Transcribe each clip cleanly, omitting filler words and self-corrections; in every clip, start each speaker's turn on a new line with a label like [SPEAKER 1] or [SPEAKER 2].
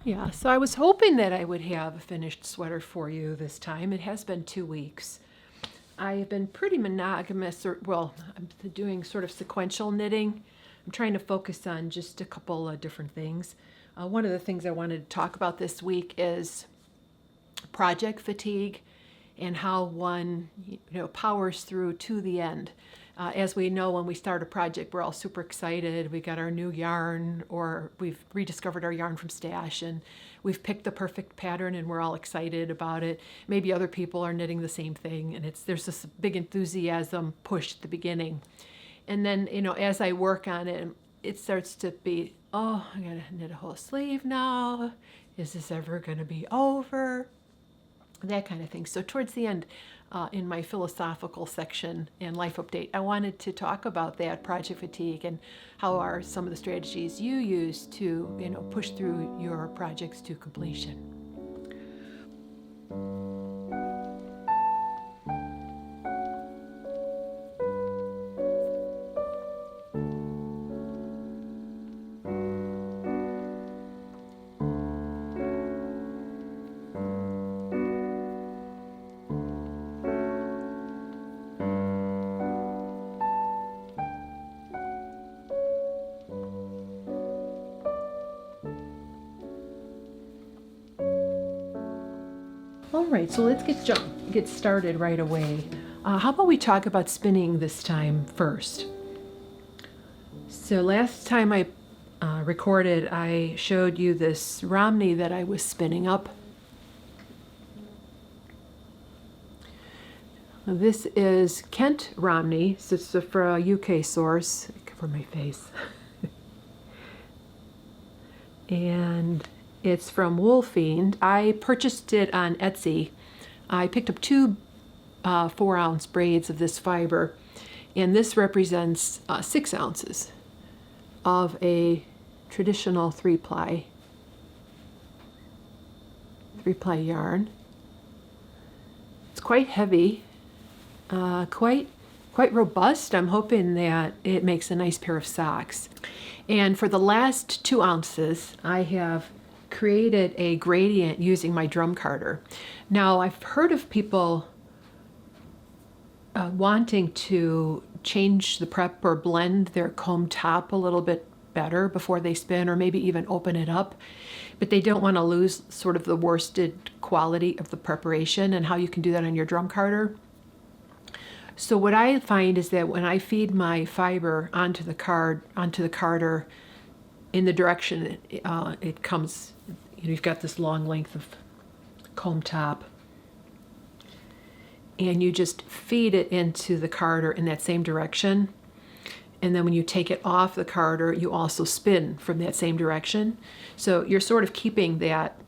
[SPEAKER 1] Yeah, so I was hoping that I would have a finished sweater for you this time. It has been 2 weeks. I have been pretty monogamous, or well, I'm doing sort of sequential knitting. I'm trying to focus on just a couple of different things. One of the things I wanted to talk about this week is project fatigue and how one powers through to the end. As we know, when we start a project, we're all super excited. We got our new yarn, or we've rediscovered our yarn from stash, and we've picked the perfect pattern, and we're all excited about it. Maybe other people are knitting the same thing, and there's this big enthusiasm push at the beginning. And then, as I work on it, it starts to be, oh, I gotta knit a whole sleeve now. Is this ever gonna be over? That kind of thing. So towards the end, in my philosophical section and life update, I wanted to talk about that project fatigue and how are some of the strategies you use to, push through your projects to completion. All right, so let's get started right away. How about we talk about spinning this time first? So last time I recorded, I showed you this Romney that I was spinning up. This is Kent Romney. So it's for a UK source. Cover my face. And it's from Wool Fiend. I purchased it on Etsy. I picked up two 4-ounce braids of this fiber, and this represents 6 ounces of a traditional 3-ply yarn. It's quite heavy, quite robust. I'm hoping that it makes a nice pair of socks. And for the last 2 ounces, I have created a gradient using my drum carder. Now, I've heard of people wanting to change the prep or blend their comb top a little bit better before they spin, or maybe even open it up, but they don't want to lose sort of the worsted quality of the preparation and how you can do that on your drum carder. So what I find is that when I feed my fiber onto the carder in the direction it comes, you've got this long length of comb top, and you just feed it into the carder in that same direction. And then when you take it off the carder, you also spin from that same direction. So you're sort of keeping that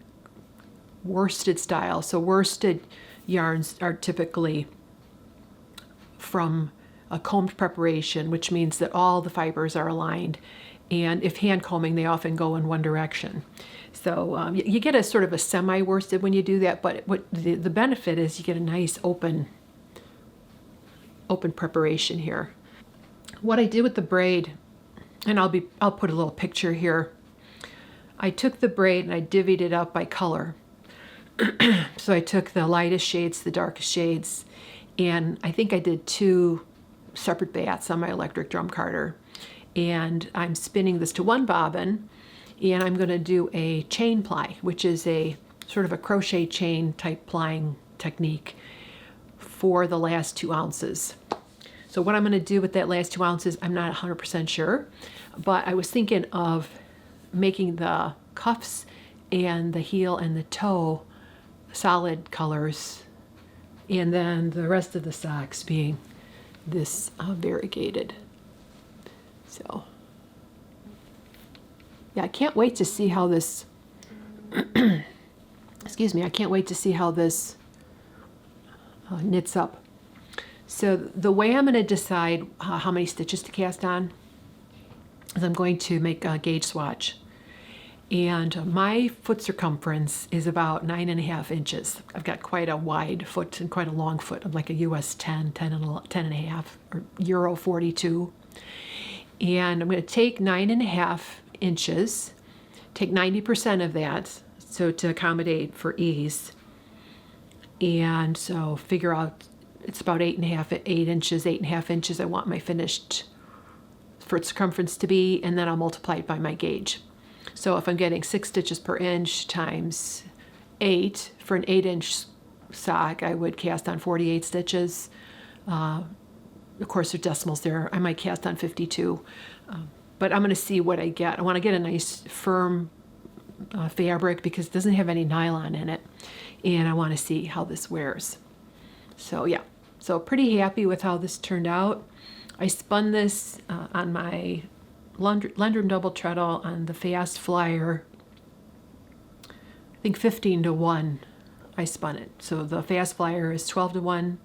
[SPEAKER 1] worsted style. So worsted yarns are typically from a combed preparation, which means that all the fibers are aligned. And if hand combing, they often go in one direction. So you get a sort of a semi-worsted when you do that, but what the benefit is you get a nice open preparation here. What I did with the braid, and I'll put a little picture here. I took the braid and I divvied it up by color. So I took the lightest shades, the darkest shades, and I think I did 2 separate bats on my electric drum carder. And I'm spinning this to 1 bobbin, and I'm going to do a chain ply, which is a sort of a crochet chain type plying technique for the last 2 ounces. So what I'm going to do with that last 2 ounces, I'm not 100% sure, but I was thinking of making the cuffs and the heel and the toe solid colors, and then the rest of the socks being this variegated. So yeah, I can't wait to see how this excuse me, I can't wait to see how this knits up. So the way I'm going to decide how many stitches to cast on is I'm going to make a gauge swatch. And my foot circumference is about 9.5 inches. I've got quite a wide foot and quite a long foot. I'm like a US 10 and a half, or Euro 42. And I'm going to take 9.5 inches take 90% of that, so to accommodate for ease. And so figure out it's about 8.5 inches I want my finished for circumference to be, and then I'll multiply it by my gauge. So if I'm getting 6 stitches per inch times 8 for an 8-inch sock, I would cast on 48 stitches. Of course, there's decimals there. I might cast on 52, but I'm going to see what I get. I want to get a nice firm fabric because it doesn't have any nylon in it, and I want to see how this wears. So yeah, so pretty happy with how this turned out. I spun this on my Lundrum double treadle on the Fast Flyer. I think 15-1 I spun it. So the Fast Flyer is 12-1,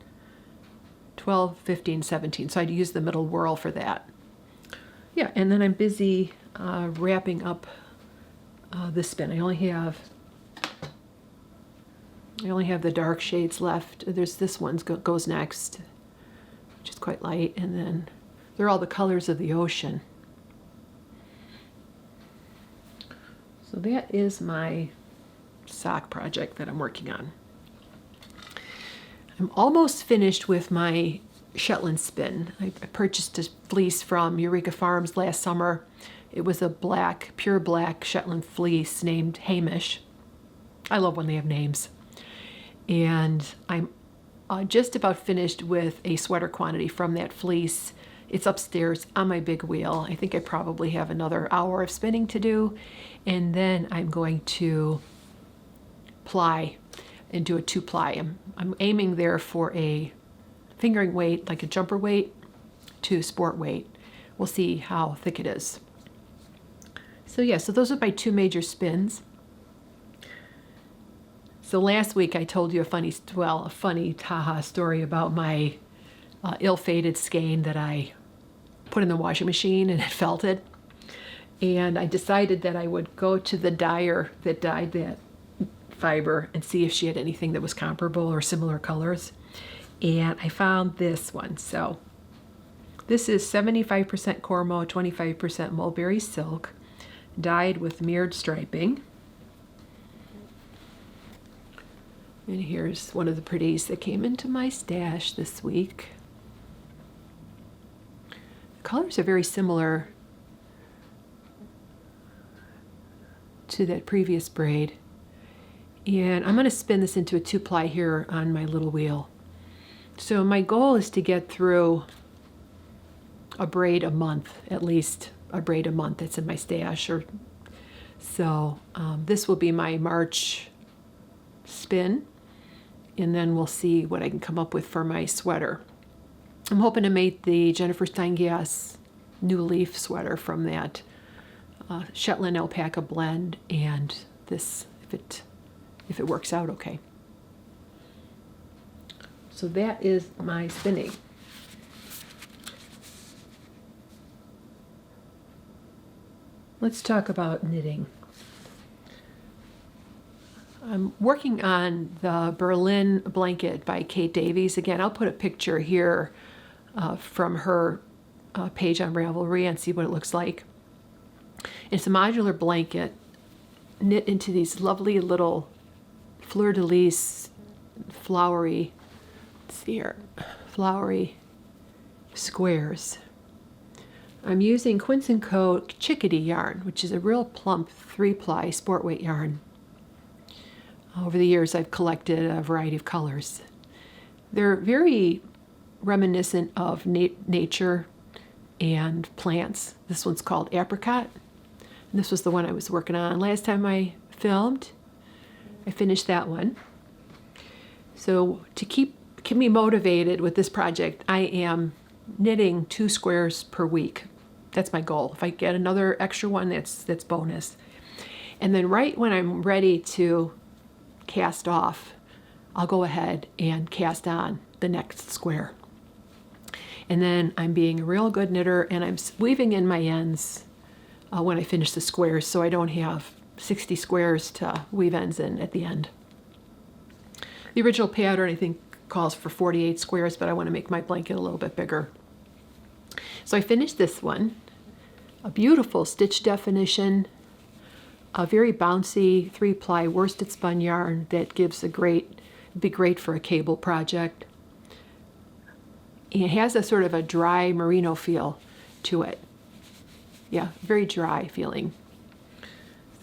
[SPEAKER 1] 12, 15, 17. So I'd use the middle whirl for that. Yeah, and then I'm busy wrapping up the spin. I only have the dark shades left. There's this one goes next, which is quite light, and then they're all the colors of the ocean. So that is my sock project that I'm working on. I'm almost finished with my Shetland spin. I purchased a fleece from Eureka Farms last summer. It was a black, pure black Shetland fleece named Hamish. I love when they have names. And I'm just about finished with a sweater quantity from that fleece. It's upstairs on my big wheel. I think I probably have another hour of spinning to do. And then I'm going to ply and do a 2-ply. I'm aiming there for a fingering weight, like a jumper weight, to sport weight. We'll see how thick it is. So yeah, so those are my 2 major spins. So last week I told you a funny haha story about my ill-fated skein that I put in the washing machine and it felted. And I decided that I would go to the dyer that dyed that fiber and see if she had anything that was comparable or similar colors. And I found this one. So this is 75% Cormo, 25% mulberry silk, dyed with mirrored striping. And here's one of the pretties that came into my stash this week. The colors are very similar to that previous braid. And I'm going to spin this into a 2-ply here on my little wheel. So my goal is to get through a braid a month, at least a braid a month that's in my stash. So this will be my March spin, and then we'll see what I can come up with for my sweater. I'm hoping to make the Jennifer Steingass New Leaf sweater from that Shetland alpaca blend, and this, if it works out okay. So that is my spinning. Let's talk about knitting. I'm working on the Berlin blanket by Kate Davies. Again, I'll put a picture here from her page on Ravelry and see what it looks like. It's a modular blanket knit into these lovely little fleur-de-lis flowery squares. I'm using Quince & Co. Chickadee yarn, which is a real plump 3-ply sport weight yarn. Over the years, I've collected a variety of colors. They're very reminiscent of nature and plants. This one's called Apricot. And this was the one I was working on last time I filmed. I finished that one. So to keep me motivated with this project, I am knitting 2 squares per week. That's my goal. If I get another extra one, that's bonus. And then right when I'm ready to cast off, I'll go ahead and cast on the next square. And then I'm being a real good knitter, and I'm weaving in my ends when I finish the squares, so I don't have 60 squares to weave ends in at the end. The original pattern, I think, calls for 48 squares, but I want to make my blanket a little bit bigger. So I finished this one, a beautiful stitch definition a very bouncy 3-ply worsted spun yarn that gives be great for a cable project. And it has a sort of a dry merino feel to it. Yeah, very dry feeling.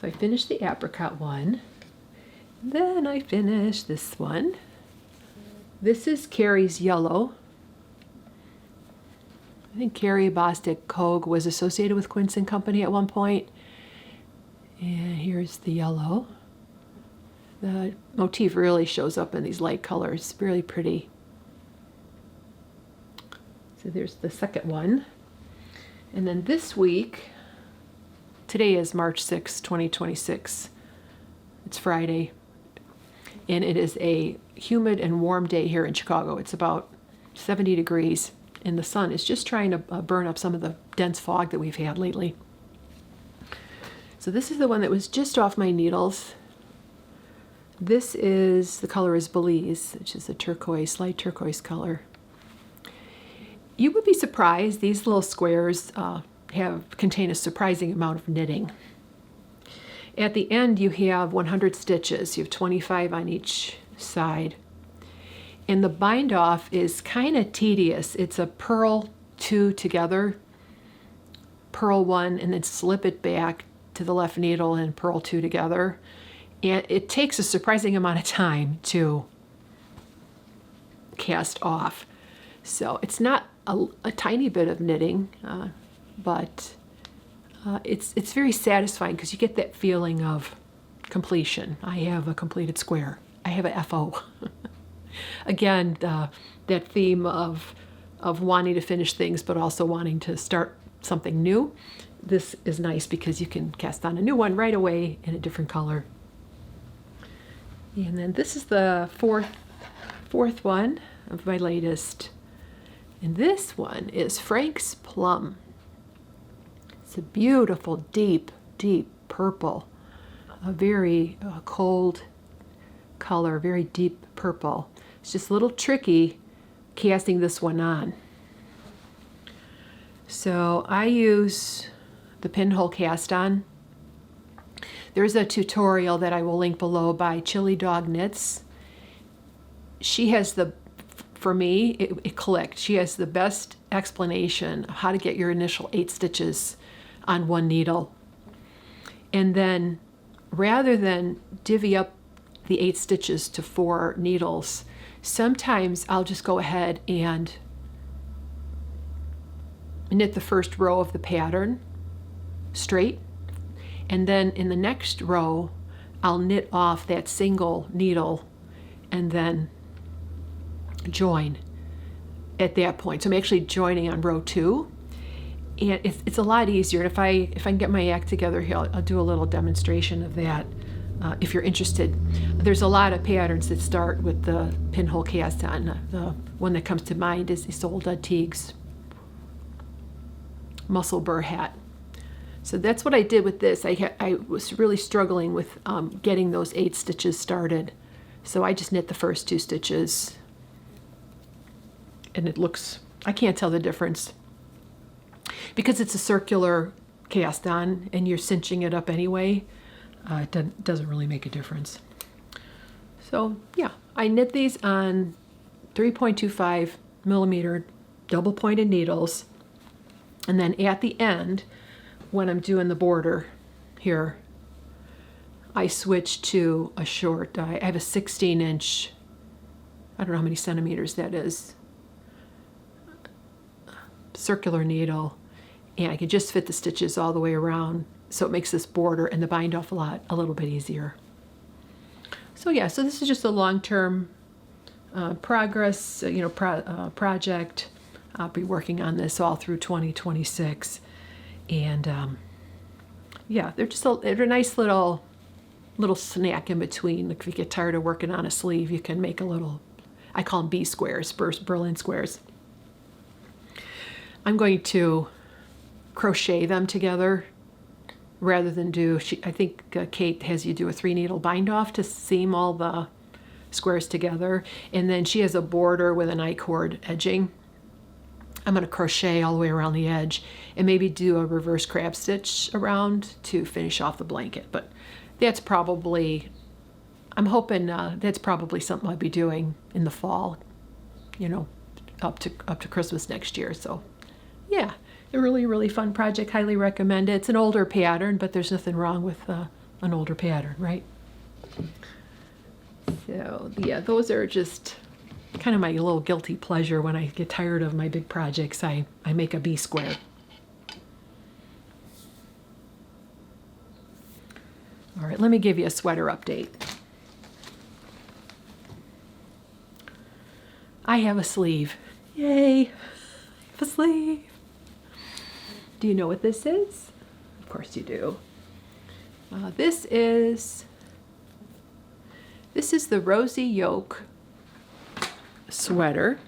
[SPEAKER 1] So I finished the apricot one. Then I finished this one. This is Carrie's yellow. I think Carrie Bostic Kogue was associated with Quince and Company at one point. And here's the yellow. The motif really shows up in these light colors. Really pretty. So there's the second one. And then this week, today is March 6, 2026. It's Friday. And it is a humid and warm day here in Chicago. It's about 70 degrees. And the sun is just trying to burn up some of the dense fog that we've had lately. So this is the one that was just off my needles. This is, the color is Belize, which is a turquoise, light turquoise color. You would be surprised, these little squares contain a surprising amount of knitting. At the end you have 100 stitches, you have 25 on each side. And the bind off is kind of tedious. It's a purl 2 together, purl 1, and then slip it back to the left needle and purl 2 together. And it takes a surprising amount of time to cast off. So it's not a tiny bit of knitting, but it's very satisfying because you get that feeling of completion. I have a completed square. I have a FO. Again, that theme of wanting to finish things but also wanting to start something new. This is nice because you can cast on a new one right away in a different color. And then this is the fourth one of my latest. And this one is Frank's Plum. It's a beautiful, deep, deep purple. A very cold color, very deep purple. It's just a little tricky casting this one on. So I use the Pinhole Cast On. There's a tutorial that I will link below by Chili Dog Knits. She has for me, it clicked. She has the best explanation of how to get your initial 8 stitches on one needle. And then rather than divvy up the 8 stitches to 4 needles, sometimes I'll just go ahead and knit the first row of the pattern straight, and then in the next row I'll knit off that single needle and then join at that point. So I'm actually joining on row 2, and it's a lot easier. And if I can get my act together here, I'll do a little demonstration of that if you're interested. There's a lot of patterns that start with the Pinhole Cast On. The one that comes to mind is Isolde Teague's Muscle Burr hat. So that's what I did with this. I was really struggling with getting those 8 stitches started. So I just knit the first 2 stitches, and it looks, I can't tell the difference. Because it's a circular cast on and you're cinching it up anyway, it doesn't really make a difference. So yeah, I knit these on 3.25 millimeter double pointed needles. And then at the end, when I'm doing the border here, I switch to a short, I have a 16-inch, I don't know how many centimeters that is, circular needle, and I can just fit the stitches all the way around, so it makes this border and the bind off a little bit easier. So yeah, so this is just a long-term progress, project. I'll be working on this all through 2026, and yeah, they're a nice little snack in between. If you get tired of working on a sleeve, you can make a little, I call them B squares, Berlin squares. I'm going to crochet them together rather than I think Kate has you do a 3-needle bind off to seam all the squares together, and then she has a border with an I-cord edging. I'm going to crochet all the way around the edge and maybe do a reverse crab stitch around to finish off the blanket. But that's probably, I'm hoping that's probably something I'll be doing in the fall, you know, up to Christmas next year. So yeah, a really, really fun project. Highly recommend it. It's an older pattern, but there's nothing wrong with an older pattern, right? So yeah, those are just kind of my little guilty pleasure. When I get tired of my big projects, I make a B-square. All right, let me give you a sweater update. I have a sleeve. Yay! I have a sleeve. Do you know what this is? Of course you do. This is the Rosy Yoke sweater.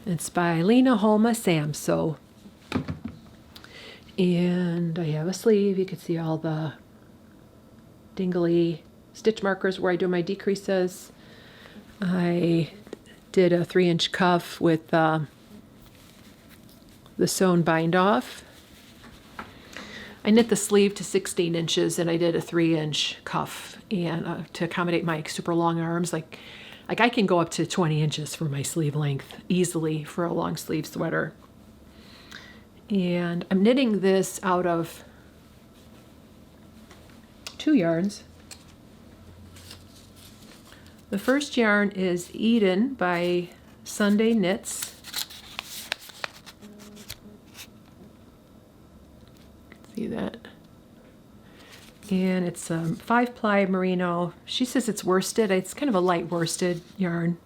[SPEAKER 1] It's by Lena Holma Samso. And I have a sleeve. You can see all the dingly stitch markers where I do my decreases. I did a 3-inch cuff with the sewn bind off. I knit the sleeve to 16 inches and I did a 3-inch cuff and to accommodate my super long arms. Like I can go up to 20 inches for my sleeve length easily for a long sleeve sweater. And I'm knitting this out of 2 yarns. The first yarn is Eden by Sunday Knits. See that? And it's 5-ply merino. She says it's worsted. It's kind of a light worsted yarn.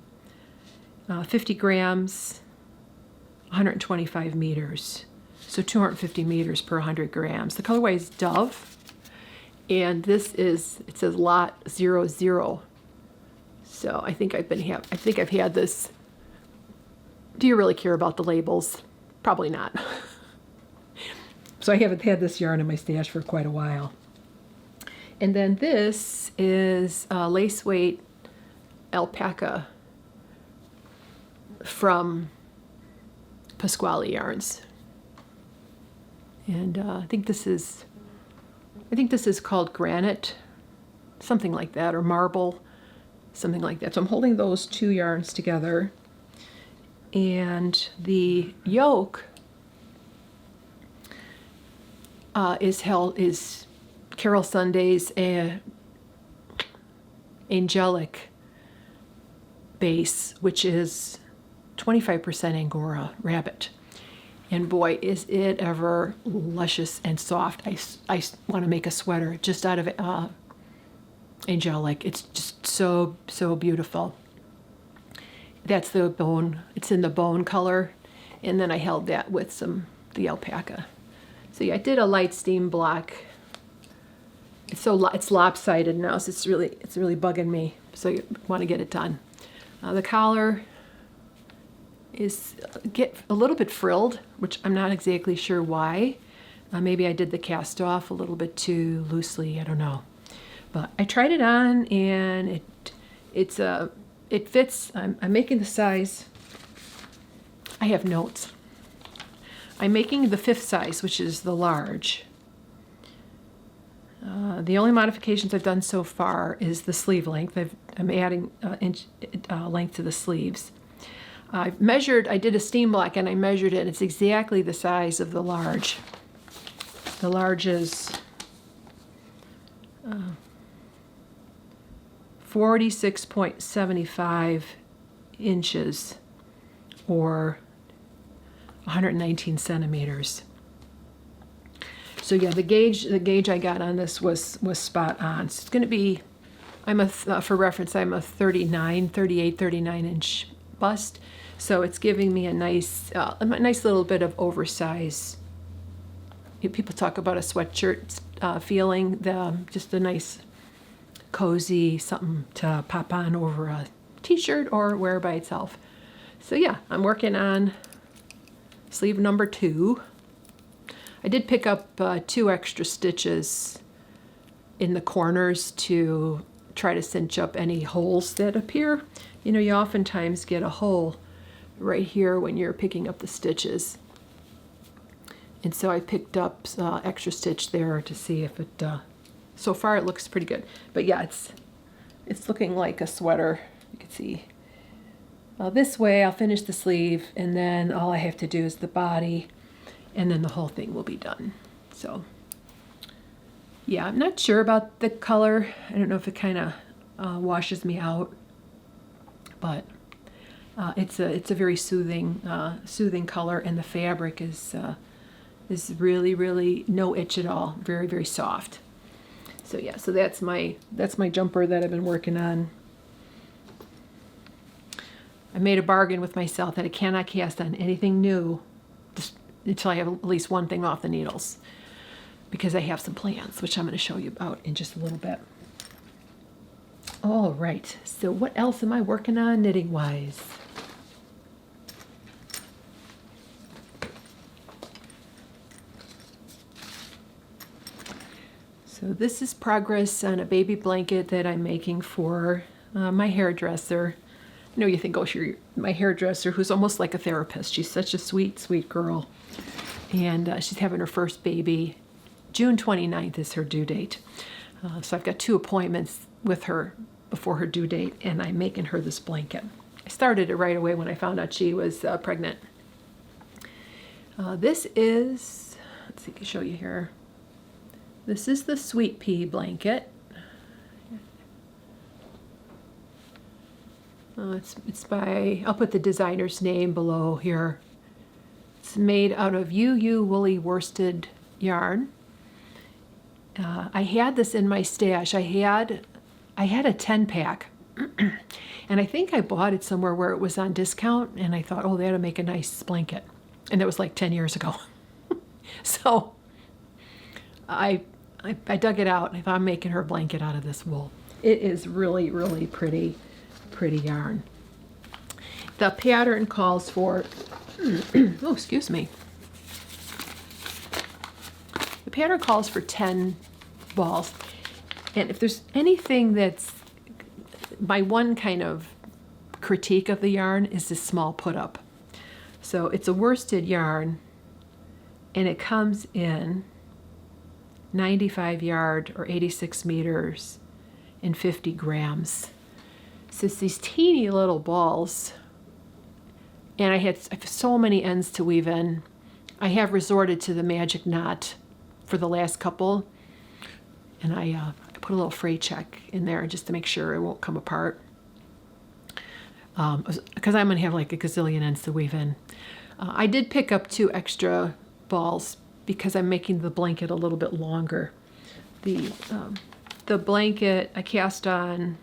[SPEAKER 1] 50 grams, 125 meters. So 250 meters per 100 grams. The colorway is Dove. And this is, it says lot 00. So I think I've had this. Do you really care about the labels? Probably not. So I haven't had this yarn in my stash for quite a while. And then this is lace weight alpaca from Pasquale Yarns. And I think this is called granite, something like that, or marble, something like that. So I'm holding those 2 yarns together. And the yoke is Carol Sunday's angelic base, which is 25% Angora rabbit. And boy, is it ever luscious and soft. I want to make a sweater just out of angelic. It's just so, so beautiful. That's the bone. It's in the bone color. And then I held that with the alpaca. So yeah, I did a light steam block. It's lopsided now, so it's really bugging me. So you want to get it done. The collar is get a little bit frilled, which I'm not exactly sure why. Maybe I did the cast off a little bit too loosely. I don't know. But I tried it on and it fits. I'm making the size. I have notes. I'm making the 5th size, which is the large. The only modifications I've done so far is the sleeve length. I'm adding inch length to the sleeves. I did a steam block and I measured it, and it's exactly the size of the large. The large is 46.75 inches or 119 centimeters. So yeah, the gauge I got on this was spot on. So it's going to be, for reference, I'm a 38, 39 inch bust. So it's giving me a nice little bit of oversize. People talk about a sweatshirt feeling, just a nice, cozy something to pop on over a t-shirt or wear by itself. So yeah, I'm working on sleeve number 2. I did pick up 2 extra stitches in the corners to try to cinch up any holes that appear. You know, you oftentimes get a hole right here when you're picking up the stitches. And so I picked up extra stitch there to see if it, so far it looks pretty good. But yeah, it's looking like a sweater. You can see. This way I'll finish the sleeve, and then all I have to do is the body, and then the whole thing will be done. So yeah, I'm not sure about the color. I don't know if it kind of washes me out, but it's a very soothing color, and the fabric is really, really no itch at all. Very, very soft. So yeah, so that's my jumper that I've been working on. I made a bargain with myself that I cannot cast on anything new just until I have at least one thing off the needles, because I have some plans, which I'm going to show you about in just a little bit. All right, so what else am I working on knitting-wise? So this is progress on a baby blanket that I'm making for my hairdresser. I know you think, oh, my hairdresser, who's almost like a therapist. She's such a sweet, sweet girl. And she's having her first baby. June 29th is her due date. So I've got 2 appointments with her before her due date, and I'm making her this blanket. I started it right away when I found out she was pregnant. This is, let's see, I can show you here. This is the Sweet Pea blanket. It's by, I'll put the designer's name below here. It's made out of UU woolly worsted yarn. I had this in my stash. I had a 10-pack, and I think I bought it somewhere where it was on discount, and I thought, oh, that'll make a nice blanket. And that was like 10 years ago. So I dug it out, and I thought, I'm making her a blanket out of this wool. It is really, really pretty yarn. The pattern calls for, oh, excuse me. The pattern calls for 10 balls. And if there's anything that's, my one kind of critique of the yarn is this small put up. So it's a worsted yarn, and it comes in 95 yard or 86 meters and 50 grams. So it's these teeny little balls, and I have so many ends to weave in. I have resorted to the magic knot for the last couple, and I put a little fray check in there just to make sure it won't come apart, because I'm going to have like a gazillion ends to weave in. I did pick up 2 extra balls because I'm making the blanket a little bit longer. The blanket I cast on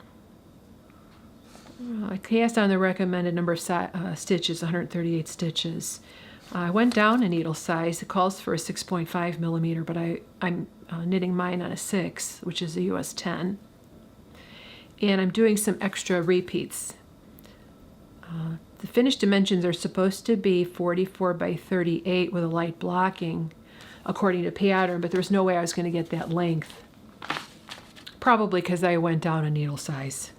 [SPEAKER 1] the recommended number of stitches, 138 stitches. I went down a needle size. It calls for a 6.5 millimeter, but I'm knitting mine on a 6, which is a US 10. And I'm doing some extra repeats. The finished dimensions are supposed to be 44 by 38 with a light blocking, according to pattern, but there's no way I was going to get that length. Probably because I went down a needle size.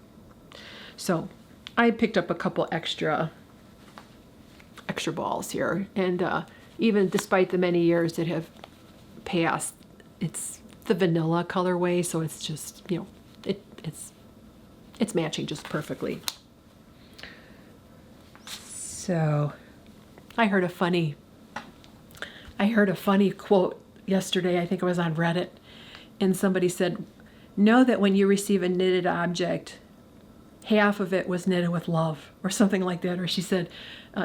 [SPEAKER 1] So I picked up a couple extra balls here, and even despite the many years that have passed, it's the vanilla colorway, so it's just, you know, it's matching just perfectly. So I heard a funny quote yesterday. I think it was on Reddit, and somebody said, know that when you receive a knitted object, half of it was knitted with love, or something like that. Or she said,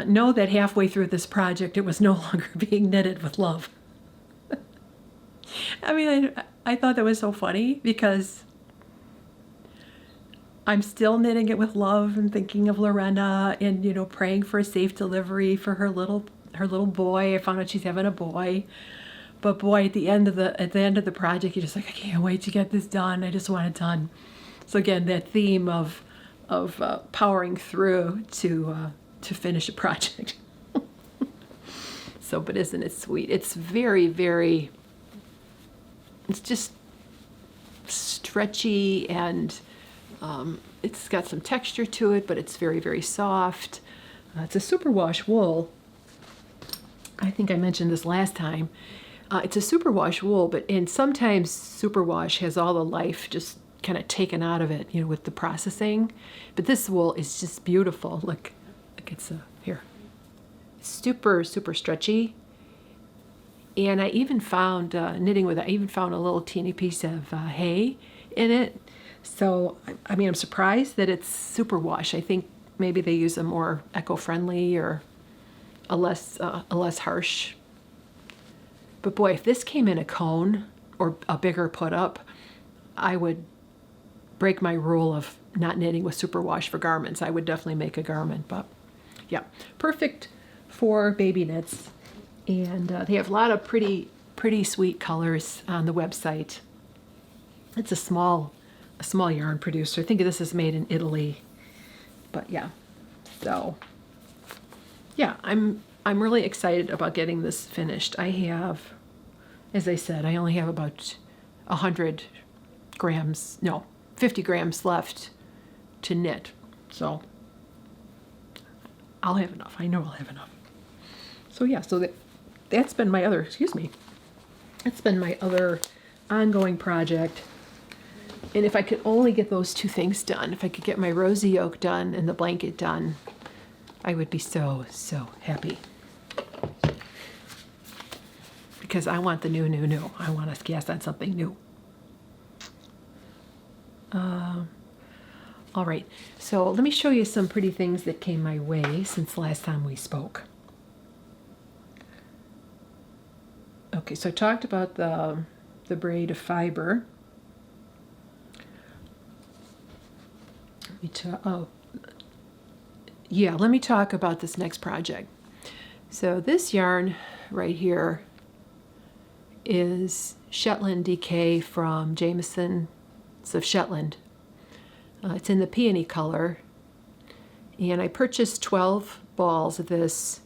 [SPEAKER 1] know that halfway through this project, it was no longer being knitted with love. I mean, I thought that was so funny, because I'm still knitting it with love and thinking of Lorena, and, you know, praying for a safe delivery for her little boy. I found out she's having a boy. But boy, at the end of the project, you're just like, I can't wait to get this done. I just want it done. So again, that theme of powering through to finish a project. So, but isn't it sweet? It's very, very, it's just stretchy, and it's got some texture to it, but it's very, very soft. It's a superwash wool. I think I mentioned this last time. It's a superwash wool, and sometimes superwash has all the life just kind of taken out of it, with the processing. But this wool is just beautiful. Look it's here. Super, super stretchy. And I even found, knitting with it, I even found a little teeny piece of hay in it. So, I'm surprised that it's superwash. I think maybe they use a more eco-friendly or a less harsh. But boy, if this came in a cone or a bigger put up, I would break my rule of not knitting with superwash for garments. I would definitely make a garment, but yeah, perfect for baby knits. And they have a lot of pretty sweet colors on the website. It's a small yarn producer. I think this is made in Italy, but yeah. So yeah, I'm really excited about getting this finished. I have, as I said, I only have about 50 grams left to knit. So I'll have enough. I know I'll have enough. So yeah, that's been my other, that's been my other ongoing project. And if I could only get those two things done, if I could get my rosy yoke done and the blanket done, I would be so, so happy. Because I want the new. I want to cast on something new. All right, so let me show you some pretty things that came my way since last time we spoke. Okay, so I talked about the braid of fiber. Let me talk about this next project. So this yarn right here is Shetland DK from Jameson's of Shetland. It's in the peony color, and I purchased 12 balls of this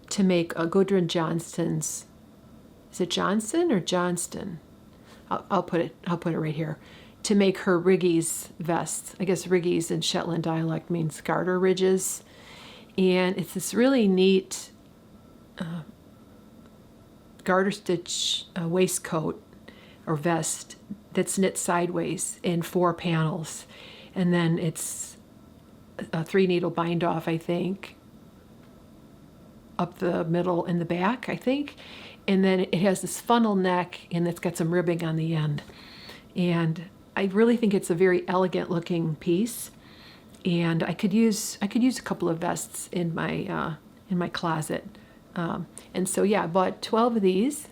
[SPEAKER 1] to make a Gudrun Johnston's. Is it Johnson or Johnston? I'll put it right here. To make her Riggies vest. I guess Riggies in Shetland dialect means garter ridges, and it's this really neat garter stitch waistcoat or vest that's knit sideways in 4 panels, and then it's a 3 needle bind off, I think, up the middle and the back, I think, and then it has this funnel neck and it's got some ribbing on the end, and I really think it's a very elegant looking piece, and I could use a couple of vests in my closet, and so yeah, I bought 12 of these.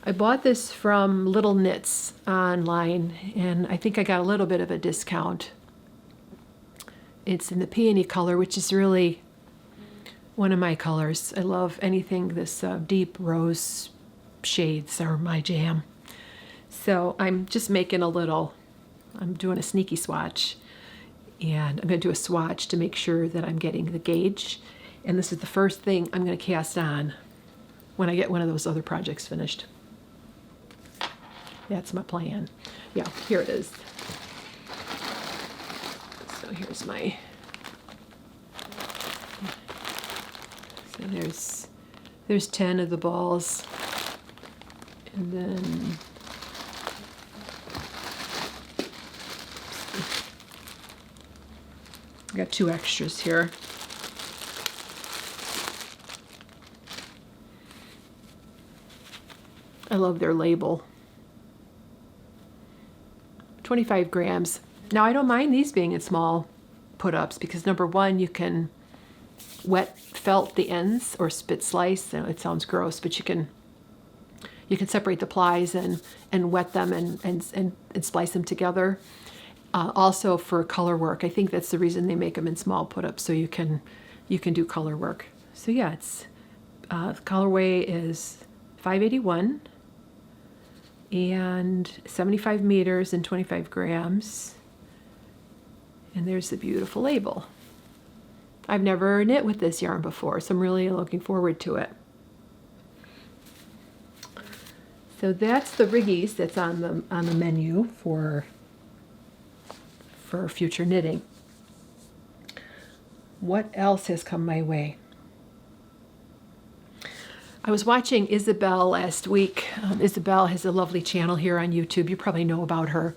[SPEAKER 1] I bought this from Little Knits online, and I think I got a little bit of a discount. It's in the peony color, which is really one of my colors. I love anything this deep rose shades are my jam. So I'm just making I'm doing a sneaky swatch, and I'm going to do a swatch to make sure that I'm getting the gauge. And this is the first thing I'm going to cast on when I get one of those other projects finished. That's my plan. Yeah, here it is. So here's my, so there's 10 of the balls, and then I got 2 extras here. I love their label. 25 grams. Now I don't mind these being in small put-ups because number one, you can wet felt the ends or spit slice. It sounds gross, but you can separate the plies and wet them and splice them together. Also for color work, I think that's the reason they make them in small put-ups, so you can do color work. So yeah, it's colorway is 581 and 75 meters and 25 grams. And there's the beautiful label. I've never knit with this yarn before, so I'm really looking forward to it. So that's the Riggies that's on the menu for future knitting. What else has come my way? I was watching Isabel last week. Isabel has a lovely channel here on YouTube. You probably know about her.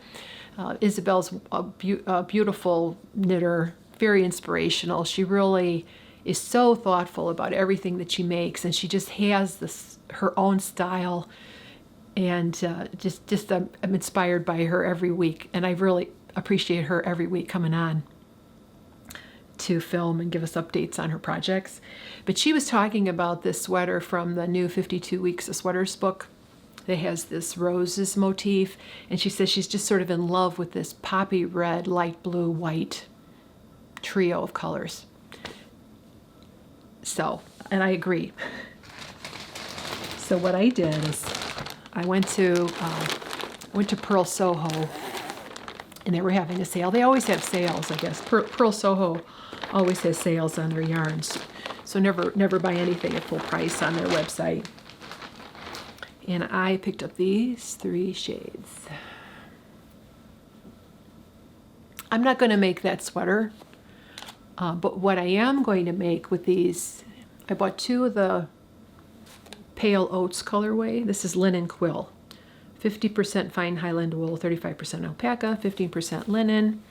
[SPEAKER 1] Isabel's a beautiful knitter, very inspirational. She really is so thoughtful about everything that she makes, and she just has her own style. And I'm inspired by her every week, and I really appreciate her every week coming on to film and give us updates on her projects. But she was talking about this sweater from the new 52 Weeks of Sweaters book that has this roses motif, and she says she's just sort of in love with this poppy red, light blue, white trio of colors. So, and I agree. So what I did is I went to Pearl Soho, and they were having a sale. They always have sales, I guess. Pearl Soho always has sales on their yarns, so never buy anything at full price on their website. And I picked up these 3 shades. I'm not going to make that sweater, but what I am going to make with these, I bought 2 of the Pale Oats colorway. This is linen quill. 50% fine Highland wool, 35% alpaca, 15% linen.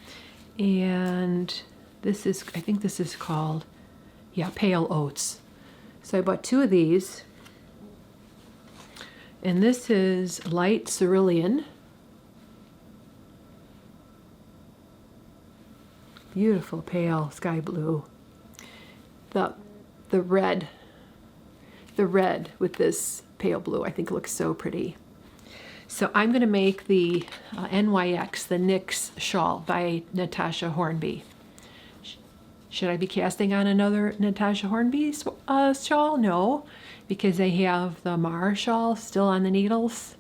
[SPEAKER 1] And this is, I think this is called, yeah, Pale Oats. So I bought 2 of these. And this is light cerulean. Beautiful pale sky blue. The red with this pale blue, I think looks so pretty. So I'm going to make the NYX, the NYX shawl by Natasha Hornby. Should I be casting on another Natasha Hornby shawl? No, because I have the Mar shawl still on the needles,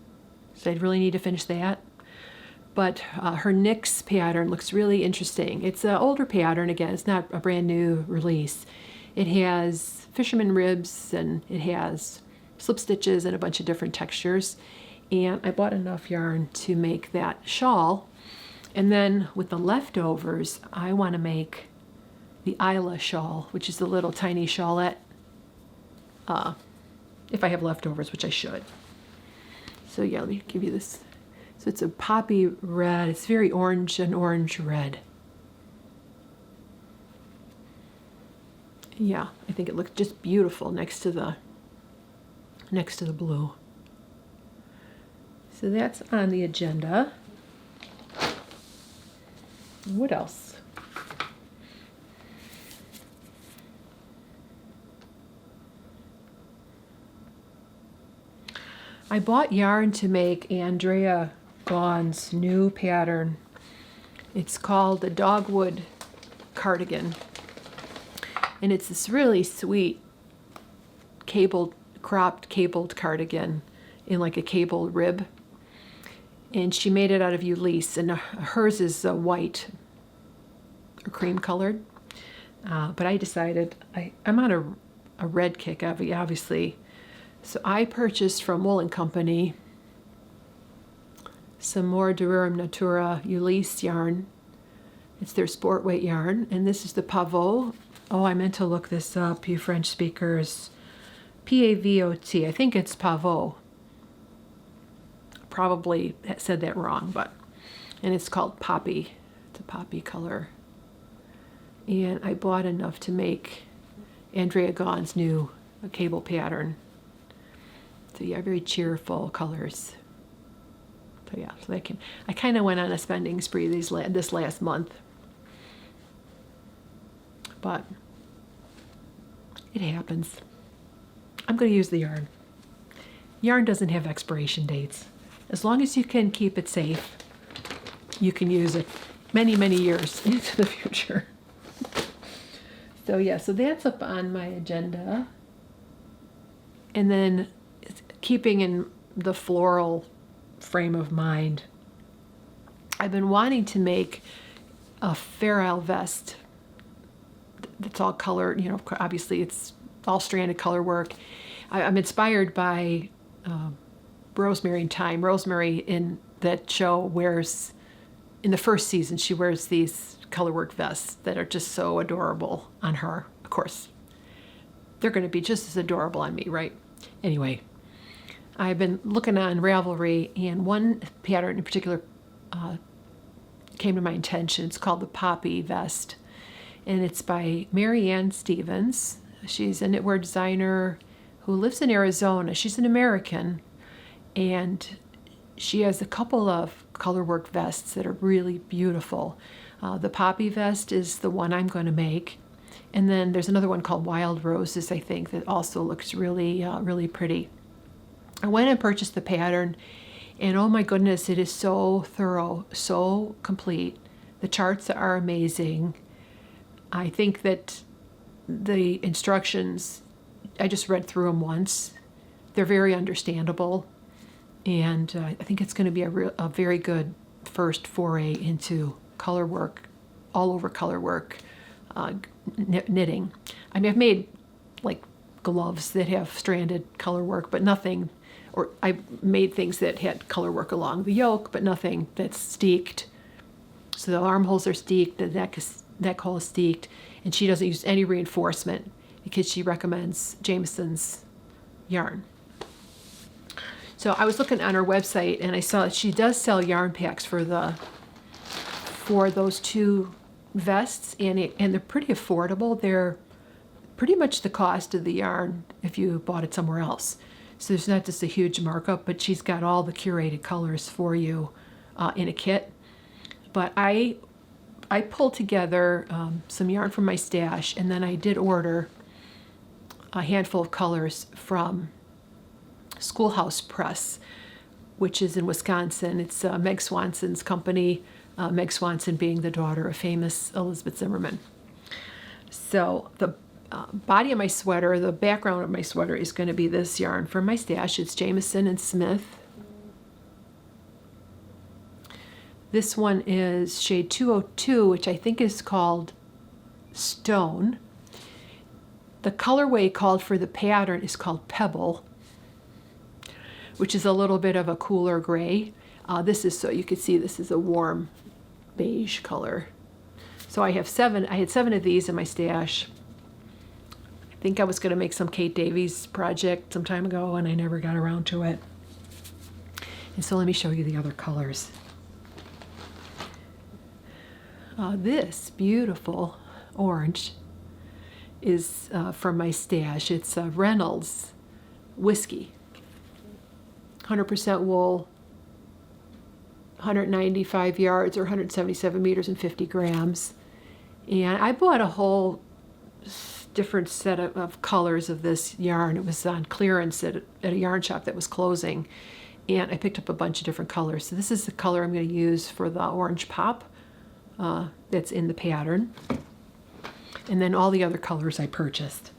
[SPEAKER 1] so I'd really need to finish that. But her NYX pattern looks really interesting. It's an older pattern, again, it's not a brand new release. It has fisherman ribs, and it has slip stitches and a bunch of different textures. And I bought enough yarn to make that shawl. And then with the leftovers, I want to make the Isla shawl, which is the little tiny shawlette, if I have leftovers, which I should. So yeah, let me give you this. So it's a poppy red. It's very orange and orange red. Yeah, I think it looks just beautiful next to the blue. So that's on the agenda. What else? I bought yarn to make Andrea Gaughan's new pattern. It's called the Dogwood Cardigan. And it's this really sweet cropped cabled cardigan in like a cabled rib. And she made it out of Ulisse, and hers is white or cream colored. But I decided, I'm on a red kick, obviously. So I purchased from Wool & Company some more Durum Natura Ulisse yarn. It's their sport weight yarn, and this is the Pavot. Oh, I meant to look this up, you French speakers. P-A-V-O-T, I think it's Pavot. Probably said that wrong, and it's called Poppy. It's a poppy color. And I bought enough to make Andrea Gaughan's new cable pattern. So yeah, very cheerful colors. So yeah, so I kind of went on a spending spree this last month. But it happens. I'm going to use the yarn. Yarn doesn't have expiration dates. As long as you can keep it safe, you can use it many, many years into the future. So yeah, so that's up on my agenda. And then keeping in the floral frame of mind, I've been wanting to make a Fair Isle vest that's all colored, you know, obviously it's all stranded color work. I'm inspired by Rosemary in Time. Rosemary in that show wears in the first season, she wears these colorwork vests that are just so adorable on her. Of course, they're going to be just as adorable on me, right? Anyway, I've been looking on Ravelry, and one pattern in particular came to my attention. It's called the Poppy Vest, and it's by Marianne Stevens. She's a knitwear designer who lives in Arizona. She's an American, and she has a couple of colorwork vests that are really beautiful. The Poppy Vest is the one I'm going to make. And then there's another one called Wild Roses, I think, that also looks really, really pretty. I went and purchased the pattern, and oh my goodness, it is so thorough, so complete. The charts are amazing. I think that the instructions, I just read through them once. They're very understandable, and I think it's going to be a very good first foray into color work, all over color work, knitting. I mean, I've made like gloves that have stranded color work, but nothing, or I made things that had color work along the yoke, but nothing that's steeked. So the armholes are steeked, the neck hole is steeked, and she doesn't use any reinforcement because she recommends Jamieson's yarn. So I was looking on her website, and I saw that she does sell yarn packs for those two vests, and they're pretty affordable. They're pretty much the cost of the yarn if you bought it somewhere else. So there's not just a huge markup, but she's got all the curated colors for you in a kit. But I pulled together some yarn from my stash, and then I did order a handful of colors from Schoolhouse Press, which is in Wisconsin. It's Meg Swanson's company, Meg Swanson being the daughter of famous Elizabeth Zimmerman. So the body of my sweater, the background of my sweater, is going to be this yarn from my stash. It's Jamieson and Smith. This one is shade 202, which I think is called Stone. The colorway called for the pattern is called Pebble, which is a little bit of a cooler gray. This is, so you can see, this is a warm beige color. So I had 7 of these in my stash. I think I was going to make some Kate Davies project some time ago, and I never got around to it. And so let me show you the other colors. This beautiful orange is from my stash. It's Reynolds Whiskey. 100% wool, 195 yards or 177 meters and 50 grams. And I bought a whole different set of colors of this yarn. It was on clearance at a yarn shop that was closing. And I picked up a bunch of different colors. So this is the color I'm going to use for the orange pop that's in the pattern. And then all the other colors I purchased.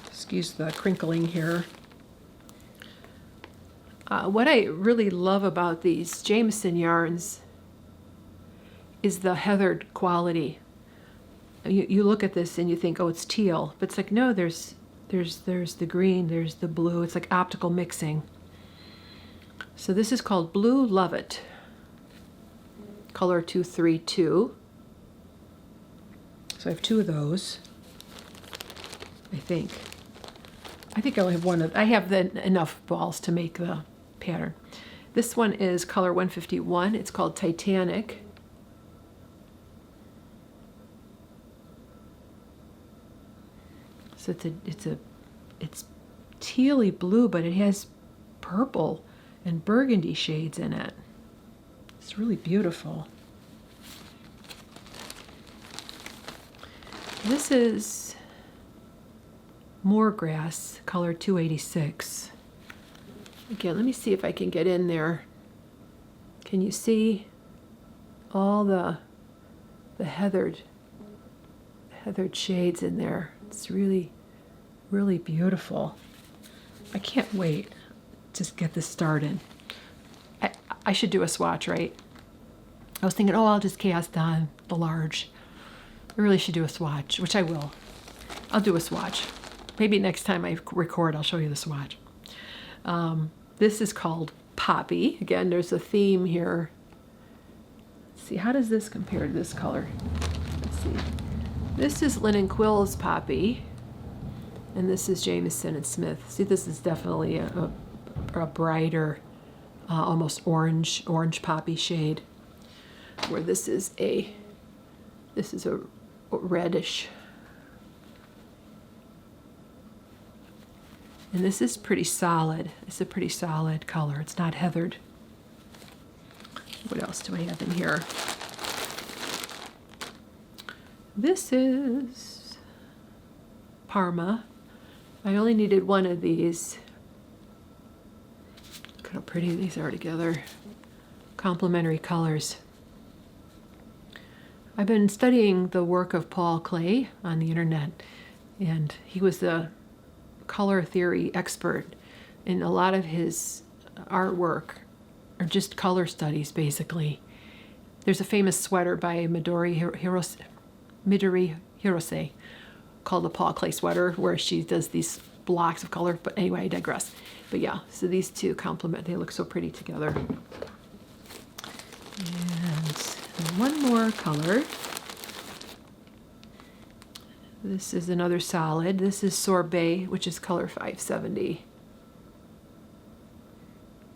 [SPEAKER 1] Excuse the crinkling here. What I really love about these Jamieson yarns is the heathered quality. You look at this and you think, oh, it's teal, but it's like, no, there's the green, there's the blue. It's like optical mixing. So this is called Blue Love It, color 232. So I have 2 of those, I think. I think I only have one of. I have enough balls to make the pattern. This one is color 151. It's called Titanic. So it's tealy blue, but it has purple and burgundy shades in it. It's really beautiful. This is Moorgrass, color 286. Again, let me see if I can get in there. Can you see all the heathered shades in there? It's really, really beautiful. I can't wait to get this started. I should do a swatch, right? I was thinking, oh, I'll just cast on the large. I really should do a swatch, which I will. I'll do a swatch. Maybe next time I record, I'll show you the swatch. This is called Poppy. Again, there's a theme here. Let's see, how does this compare to this color? Let's see. This is Linen Quill's Poppy, and this is Jameson and Smith. See, this is definitely a brighter, almost orange poppy shade, where this is a reddish. And this is pretty solid. It's a pretty solid color. It's not heathered. What else do I have in here? This is Parma. I only needed one of these. Look how pretty these are together. Complementary colors. I've been studying the work of Paul Klee on the internet, and he was the color theory expert, and a lot of his artwork are just color studies, basically. There's a famous sweater by Midori Hirose called the Paul Klee sweater, where she does these blocks of color. But anyway, I digress. But yeah, so these two complement. They look so pretty together. And one more color. This is another solid. This is Sorbet, which is color 570.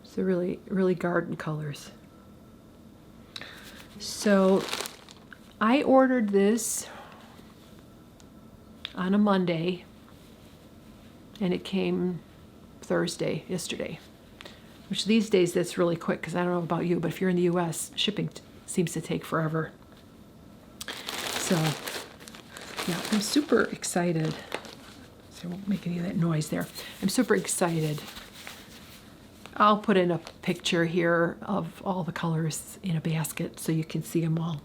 [SPEAKER 1] So really garden colors. So I ordered this on a Monday, and it came Thursday, yesterday. Which these days that's really quick, because I don't know about you, but if you're in the U.S., shipping seems to take forever. So yeah, I'm super excited. So I won't make any of that noise there. I'm super excited. I'll put in a picture here of all the colors in a basket so you can see them all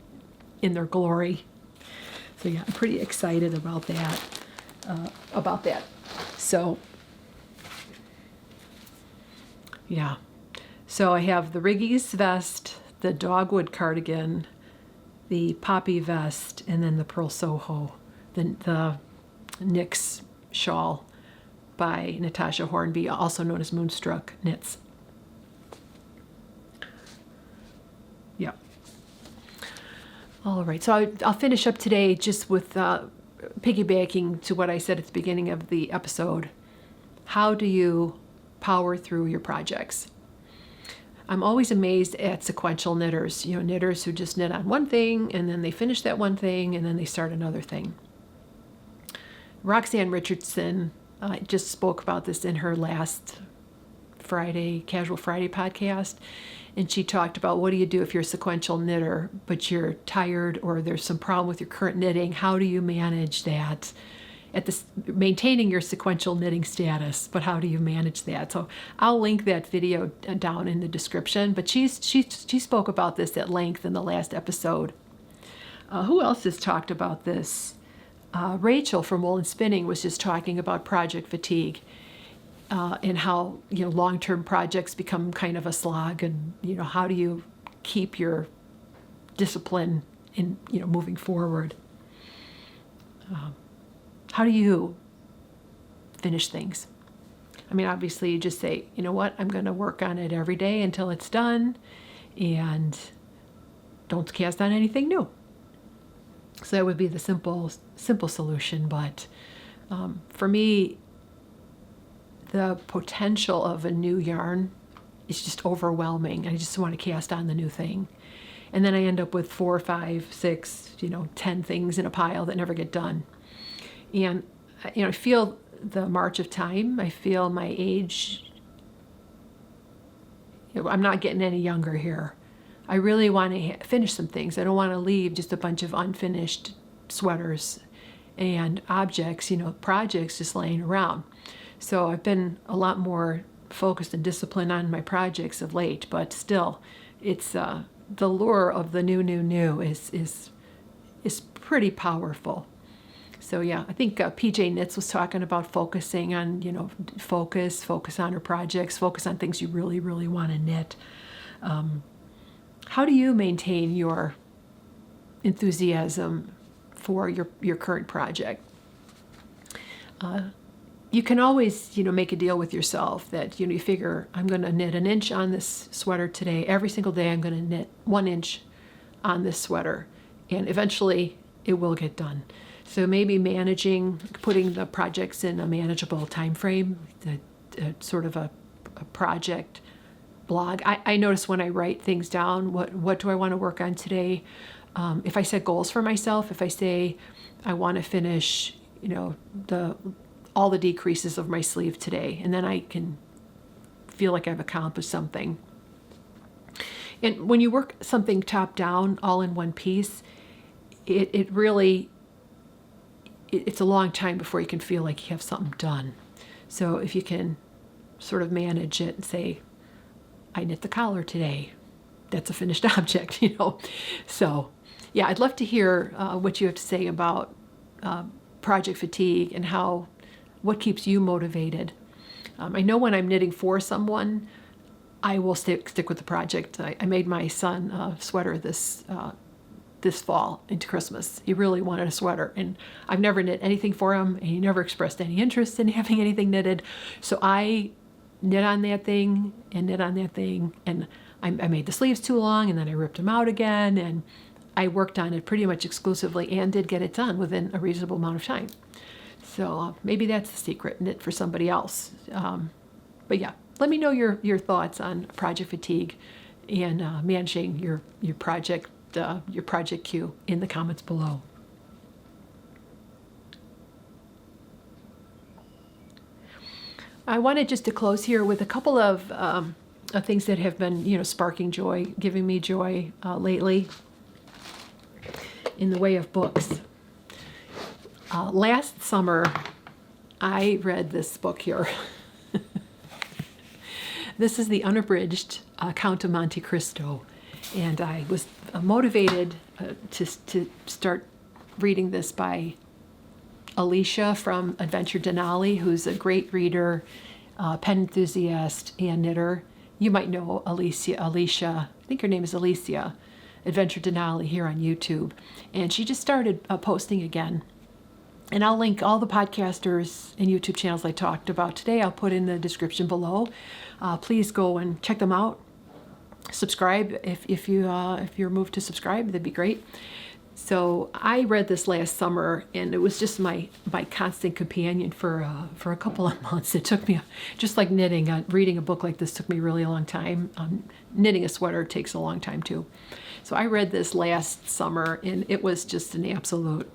[SPEAKER 1] in their glory. So yeah, I'm pretty excited about that. So yeah. So I have the Riggy's vest, the Dogwood cardigan, the Poppy vest, and then the Pearl Soho, the NYX shawl by Natasha Hornby, also known as Moonstruck Knits. Yeah. All right, so I'll finish up today just with piggybacking to what I said at the beginning of the episode. How do you power through your projects? I'm always amazed at sequential knitters, knitters who just knit on one thing and then they finish that one thing and then they start another thing. Roxanne Richardson just spoke about this in her last Casual Friday podcast, and she talked about what do you do if you're a sequential knitter but you're tired or there's some problem with your current knitting. How do you manage that? Maintaining your sequential knitting status, but how do you manage that? So I'll link that video down in the description, but she spoke about this at length in the last episode. Who else has talked about this? Rachel from Wool and Spinning was just talking about project fatigue, and how long-term projects become kind of a slog, and how do you keep your discipline in moving forward. How do you finish things? I mean, obviously you just say, you know what, I'm going to work on it every day until it's done, and don't cast on anything new. So that would be the simple solution. But for me, the potential of a new yarn is just overwhelming. I just want to cast on the new thing. And then I end up with 4, 5, 6, 10 things in a pile that never get done. And, I feel the march of time. I feel my age. I'm not getting any younger here. I really want to finish some things. I don't want to leave just a bunch of unfinished sweaters and objects, projects just laying around. So I've been a lot more focused and disciplined on my projects of late, but still, it's the lure of the new is pretty powerful. So yeah, I think PJ Knits was talking about focusing on, focus on your projects, focus on things you really, really want to knit. How do you maintain your enthusiasm for your current project? you can always, make a deal with yourself that, you figure I'm going to knit an inch on this sweater today. Every single day I'm going to knit 1 inch on this sweater, and eventually it will get done. So maybe putting the projects in a manageable time frame, sort of a project blog. I notice when I write things down, what do I want to work on today? If I set goals for myself, if I say I want to finish, all the decreases of my sleeve today, and then I can feel like I've accomplished something. And when you work something top down, all in one piece, it really, it's a long time before you can feel like you have something done. So if you can sort of manage it and say, I knit the collar today, that's a finished object, So yeah, I'd love to hear what you have to say about project fatigue and what keeps you motivated. I know when I'm knitting for someone, I will stick with the project. I made my son a sweater this fall into Christmas. He really wanted a sweater, and I've never knit anything for him, and he never expressed any interest in having anything knitted. So I knit on that thing, and I made the sleeves too long, and then I ripped them out again, and I worked on it pretty much exclusively and did get it done within a reasonable amount of time. So maybe that's the secret, knit for somebody else. But yeah, let me know your thoughts on project fatigue and managing your project queue in the comments below. I wanted just to close here with a couple of things that have been, sparking joy, giving me joy lately in the way of books. Last summer, I read this book here. This is the unabridged Count of Monte Cristo, and I was motivated to start reading this by Alicia from Adventure Denali, who's a great reader, pen enthusiast, and knitter. You might know Alicia. I think her name is Alicia, Adventure Denali here on YouTube, and she just started posting again. And I'll link all the podcasters and YouTube channels I talked about today. I'll put in the description below. Please go and check them out. Subscribe if you're moved to subscribe. That'd be great. So I read this last summer, and it was just my constant companion for a couple of months. It took me, just like knitting, reading a book like this took me really a long time. Knitting a sweater takes a long time too. So I read this last summer, and it was just an absolute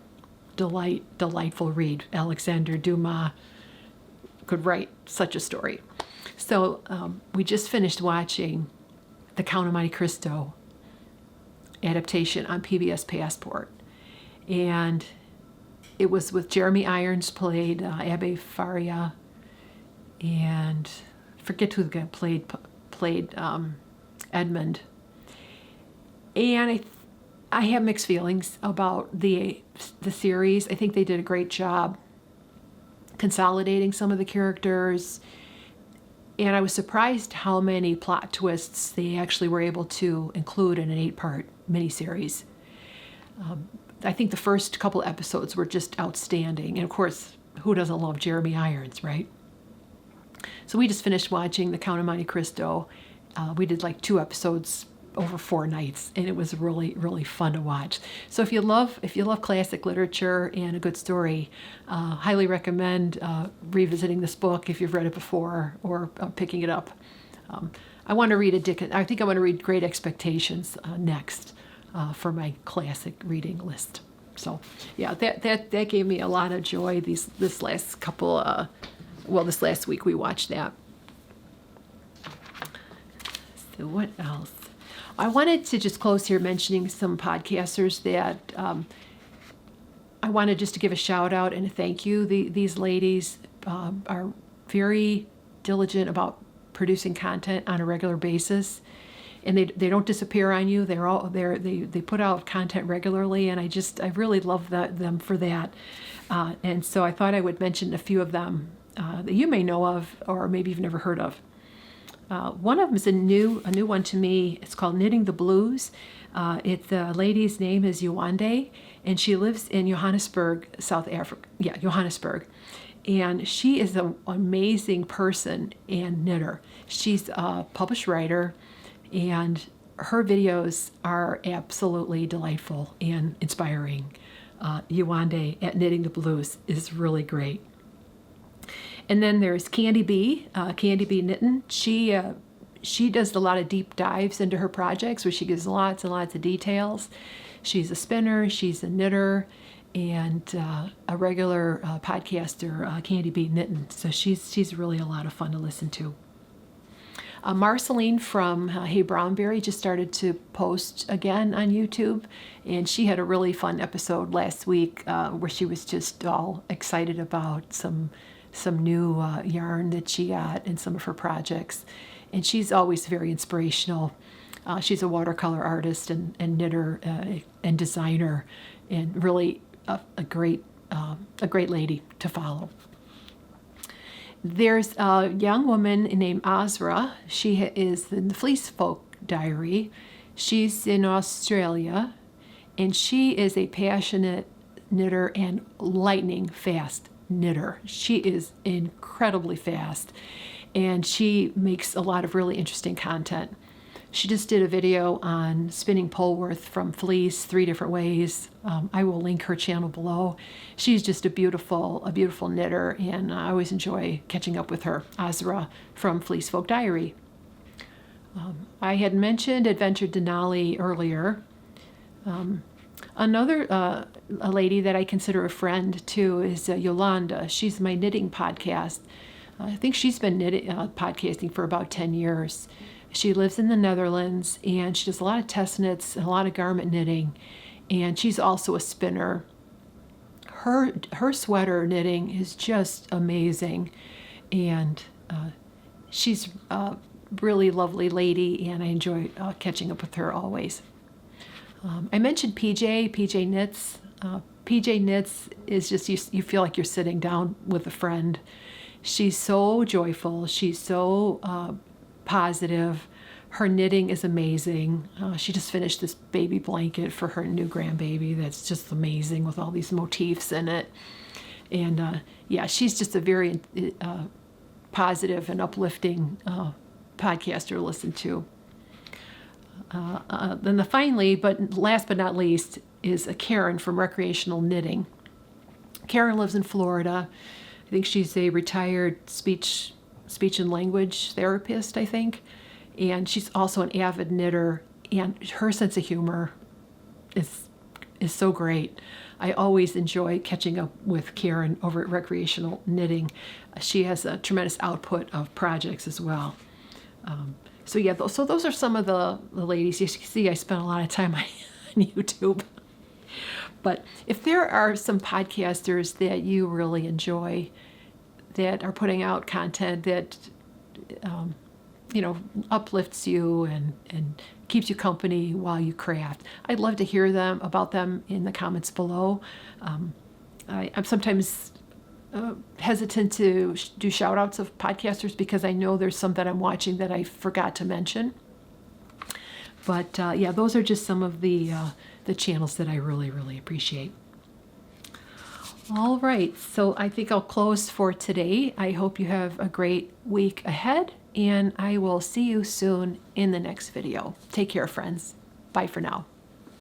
[SPEAKER 1] delightful read. Alexander Dumas could write such a story. So we just finished watching The Count of Monte Cristo adaptation on PBS Passport, and it was with Jeremy Irons played Abbe Faria, and forget who played Edmund. And I have mixed feelings about the series. I think they did a great job consolidating some of the characters, and I was surprised how many plot twists they actually were able to include in an 8-part miniseries. I think the first couple episodes were just outstanding, and of course, who doesn't love Jeremy Irons, right? So we just finished watching The Count of Monte Cristo. We did like 2 episodes over 4 nights, and it was really, really fun to watch. So if you love classic literature and a good story, highly recommend revisiting this book if you've read it before, or picking it up. I want to read I think I want to read Great Expectations next for my classic reading list. So yeah, that gave me a lot of joy. This last week we watched that. So what else? I wanted to just close here mentioning some podcasters that I wanted just to give a shout out and a thank you. These ladies are very diligent about producing content on a regular basis, and they don't disappear on you. They put out content regularly, and I really love them for that. And so I thought I would mention a few of them that you may know of, or maybe you've never heard of. One of them is a new one to me. It's called Knitting the Blues. The lady's name is Yewande, and she lives in Johannesburg, South Africa. Yeah, Johannesburg. And she is an amazing person and knitter. She's a published writer, and her videos are absolutely delightful and inspiring. Yewande at Knitting the Blues is really great. And then there's Candy Bee, Candy Bee Knitting. She does a lot of deep dives into her projects where she gives lots and lots of details. She's a spinner, she's a knitter, and a regular podcaster, Candy Bee Knitting. So she's really a lot of fun to listen to. Marceline from Hey Brownberry just started to post again on YouTube, and she had a really fun episode last week where she was just all excited about some new yarn that she got in some of her projects. And she's always very inspirational. She's a watercolor artist and knitter and designer, and really a great lady to follow. There's a young woman named Azra. She is in the Fleece Folk Diary. She's in Australia, and she is a passionate knitter and lightning fast knitter. She is incredibly fast, and she makes a lot of really interesting content. She just did a video on spinning Polworth from fleece 3 different ways. I will link her channel below. She's just a beautiful knitter, and I always enjoy catching up with her. Azra from Fleece Folk Diary. I had mentioned Adventure Denali earlier. Another a lady that I consider a friend too is Yolanda. She's my knitting podcast. I think she's been podcasting for about 10 years. She lives in the Netherlands, and she does a lot of test knits and a lot of garment knitting, and she's also a spinner. Her sweater knitting is just amazing, and she's a really lovely lady, and I enjoy catching up with her always. I mentioned PJ Knits. PJ Knits is just, you feel like you're sitting down with a friend. She's so joyful. She's so positive. Her knitting is amazing. She just finished this baby blanket for her new grandbaby that's just amazing with all these motifs in it. And yeah, she's just a very positive and uplifting podcaster to listen to. Then finally, but last but not least, is Karen from Recreational Knitting. Karen lives in Florida. I think she's a retired speech and language therapist, I think. And she's also an avid knitter, and her sense of humor is so great. I always enjoy catching up with Karen over at Recreational Knitting. She has a tremendous output of projects as well. So yeah, so those are some of the ladies. You can see I spent a lot of time on YouTube. But if there are some podcasters that you really enjoy that are putting out content that uplifts you and keeps you company while you craft, I'd love to hear about them in the comments below. I'm sometimes hesitant to do shout outs of podcasters because I know there's some that I'm watching that I forgot to mention. But yeah, those are just some of the channels that I really, really appreciate. All right, so I think I'll close for today. I hope you have a great week ahead, and I will see you soon in the next video. Take care, friends. Bye for now.